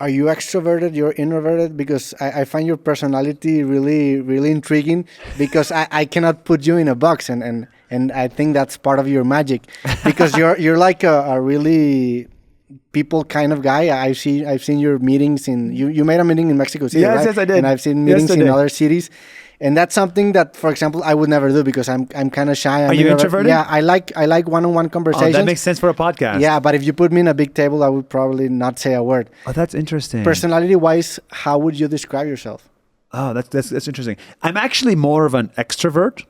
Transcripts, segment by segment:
Are you extroverted? You're introverted? Because I find your personality really, really intriguing because I cannot put you in a box, and I think that's part of your magic because you're like a really people kind of guy. I've seen your meetings you made a meeting in Mexico City, Yes, right? yes, I did. And I've seen meetings in Yesterday. other cities. And that's something that, for example, I would never do because I'm kind of shy. Are you introverted? Yeah, I like one-on-one Oh, conversations. that makes sense for a podcast. Yeah, but if you put me in a big table, I would probably not say a word. Oh, that's interesting. Personality-wise, how would you describe yourself? Oh, that's interesting. I'm actually more of an extrovert.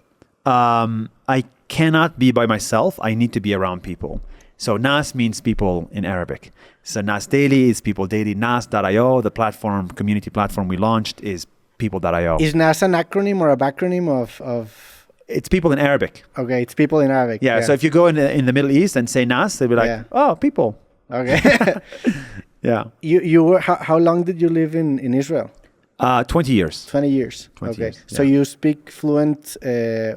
I cannot be by myself. I need to be around people. So NAS means people in Arabic. So NAS Daily is people daily. NAS.io, the community platform we launched, is people.io. Is NAS an acronym or a backronym of... It's people in Arabic. Okay, it's people in Arabic. Yeah, so if you go in the Middle East and say NAS, they'll be like, oh, people. Okay. Yeah. You were how long did you live in Israel? 20 years. 20 years. 20 okay. years, So yeah. you speak fluent.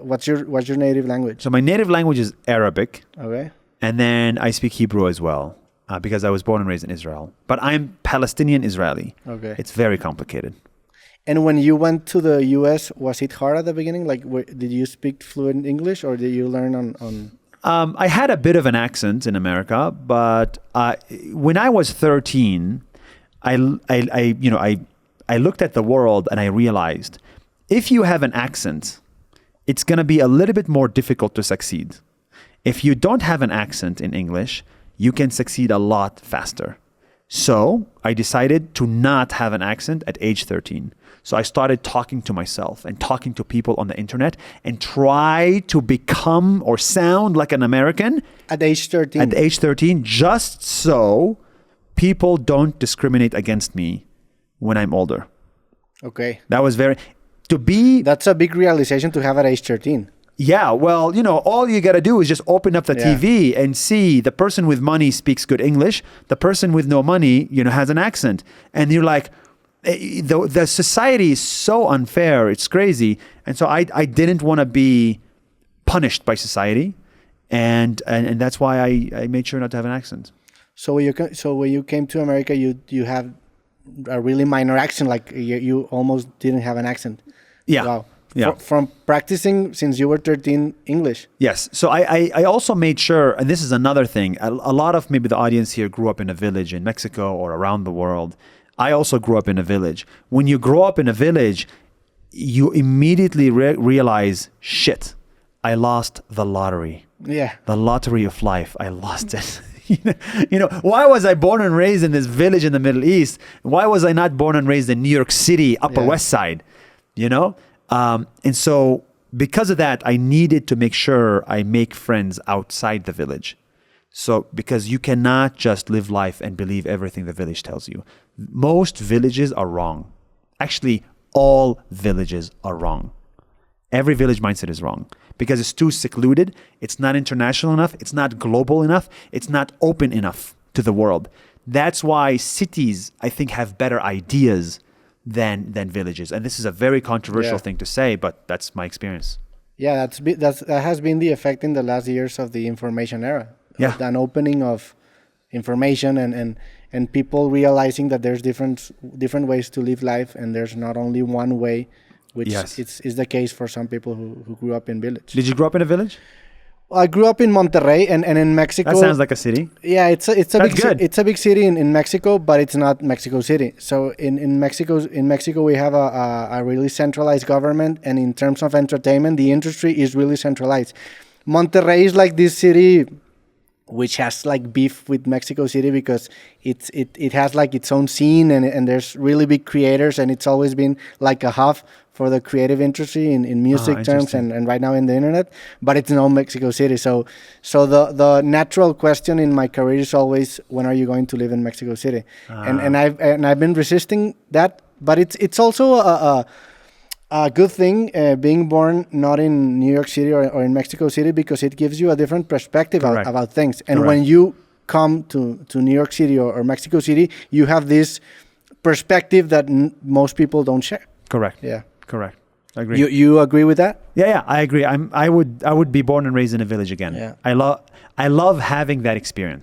What's your native language? So my native language is Arabic. Okay. And then I speak Hebrew as well because I was born and raised in Israel. But I'm Palestinian Israeli. Okay. It's very complicated. And when you went to the U.S., was it hard at the beginning? Like, did you speak fluent English, or did you learn on? I had a bit of an accent in America, but when I was 13, I looked at the world and I realized if you have an accent, it's going to be a little bit more difficult to succeed. If you don't have an accent in English, you can succeed a lot faster. So I decided to not have an accent at age 13. So I started talking to myself and talking to people on the internet and try to become or sound like an American At age 13? at age 13, just so people don't discriminate against me when I'm older. Okay. That was That's a big realization to have at age 13. Yeah, well, all you got to do is just open up the TV and see the person with money speaks good English. The person with no money, has an accent. And you're like, the society is so unfair. It's crazy. And so I didn't want to be punished by society. And that's why I made sure not to have an accent. So when you came to America, you have a really minor accent, like you almost didn't have an accent. Yeah. Wow. Yeah. From practicing since you were 13 English. Yes. So I also made sure, and this is another thing, a lot of maybe the audience here grew up in a village in Mexico or around the world. I also grew up in a village. When you grow up in a village, you immediately realize, shit, I lost the lottery. Yeah. The lottery of life. I lost it. Why was I born and raised in this village in the Middle East? Why was I not born and raised in New York City, Upper West Side? And so because of that, I needed to make sure I make friends outside the village. So because you cannot just live life and believe everything the village tells you. Most villages are wrong. Actually, all villages are wrong. Every village mindset is wrong because it's too secluded. It's not international enough. It's not global enough. It's not open enough to the world. That's why cities, I think, have better ideas than villages. And this is a very controversial thing to say, but that's my experience. Yeah, that has been the effect in the last years of the information era. Yeah. An opening of information and people realizing that there's different ways to live life, and there's not only one way, which is the case for some people who grew up in village. Did you grow up in a village? I grew up in Monterrey and in Mexico. That sounds like a city. Yeah, it's a big city in Mexico, but it's not Mexico City. So in Mexico we have a really centralized government, and in terms of entertainment, the industry is really centralized. Monterrey is like this city which has like beef with Mexico City because it has like its own scene and there's really big creators, and it's always been like a hub for the creative industry in music terms and right now in the internet, but it's not Mexico City. So the natural question in my career is always, when are you going to live in Mexico City? And I've been resisting that, but it's also a good thing being born not in New York City or in Mexico City, because it gives you a different perspective about things. And when you come to New York City or Mexico City, you have this perspective that most people don't share. Correct. Yeah. Correct. I agree. You agree with that? Yeah, I agree. I would be born and raised in a village again. Yeah. I love having that experience.